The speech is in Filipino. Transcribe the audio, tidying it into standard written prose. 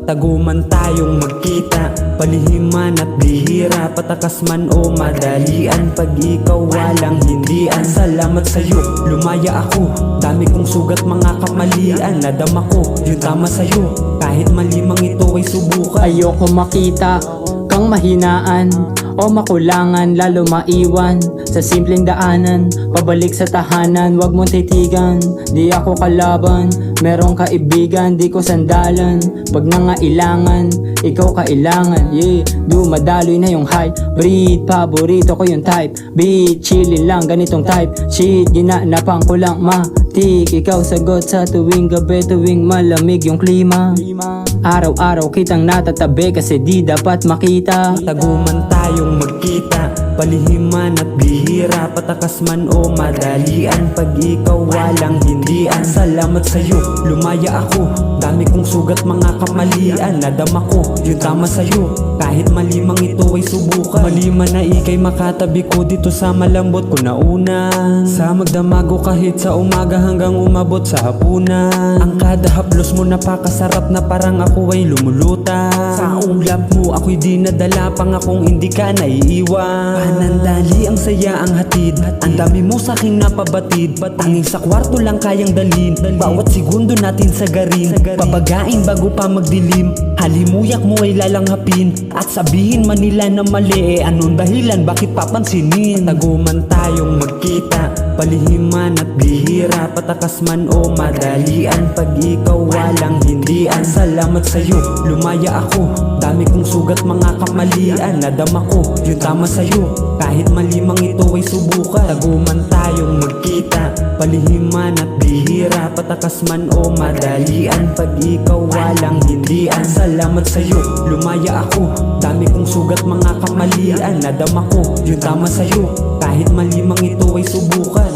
Patago man tayong magkita, palihiman at bihira, patakas man o madalian, pag ikaw walang hindian. Salamat sa'yo, lumaya ako, dami kong sugat mga kamalian, nadama ko yung tama sa'yo, kahit malimang ito ay subukan. Ayoko makita kang mahinaan o makulangan, lalo maiwan sa simpleng daanan, pabalik sa tahanan. Wag mong titigan, di ako kalaban, merong kaibigan, di ko sandalan. Pag nangailangan, ikaw kailangan, yeah. Dumadaloy na yung hype, breed, paborito ko yung type, beat, chillin lang, ganitong type, shit, ginanapan ko lang matik. Ikaw sagot sa tuwing gabi, tuwing malamig yung klima. Araw-araw kitang natatabi kasi di dapat makita. Patago man tayong magkita, palihiman at bihira, patakas man o madalian, pag ikaw walang hindian. Salamat sa'yo, lumaya ako, dami kong sugat mga kamalian, nadama ko yung tama sa'yo, kahit malimang ito ay subukan. Maliman na ikay makatabi ko dito sa malambot ko na una, sa magdamago kahit sa umaga hanggang umabot sa hapunan. Ang kada haplos mo napakasarap na parang ako ay lumulutan. Sa ulap mo ako'y dinadala, pang akong hindi ka naiiwan. Panandali ang saya ang hatid, ang dami mo sa'king napabatid, tanging sa kwarto lang kayang dalhin, bawat segundo natin sagarin, pabagain bago pa magdilim. Halimuyak mo ay lalanghapin, at sabihin man nila na mali, anong dahilan bakit papansinin? Patago man tayong magkita, palihiman at bihira, patakas man o madalian, pag ikaw walang hindian. Salamat sa'yo, lumaya ako, dami kong sugat mga kamalian, nadama ko yung tama sa'yo, kahit malimang ito ay subukan. Patago man tayong magkita, palihiman at bihira, patakas man o madalian, pag ikaw walang hindian. Salamat sa'yo, lumaya ako, dami kong sugat mga kamalian, nadama ko yung tama sa'yo, kahit malimang ito ay subukan.